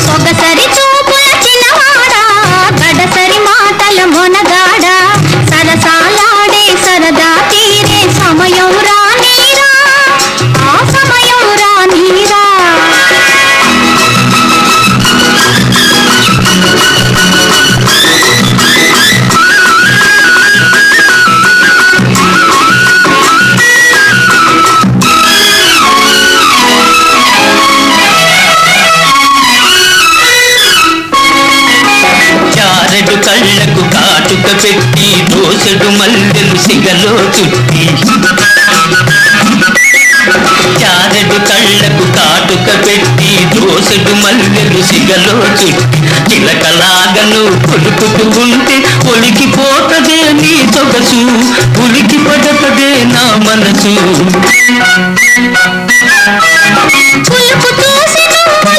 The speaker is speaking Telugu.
సొగసరి చూపుల చిన్నవాడా గడసరి మాటల మొనగాడా సరసాలాడే సరదా తీరే సమయం రానీరా ఆ సమయం రానీరా కళ్ళకు కాటుక పెట్టి దోసెడు మల్లెలు సిగలో చుట్టి చారెడు కళ్ళకు కాటుక పెట్టి దోసెడు మల్లెలు సిగలో చుట్టి చిలకలాగను కొలుకుతూ ఉంటే ఒలికిపోతదే నీ సొగసు ఉలికి పడతదే నా మనసు పులుకుతూ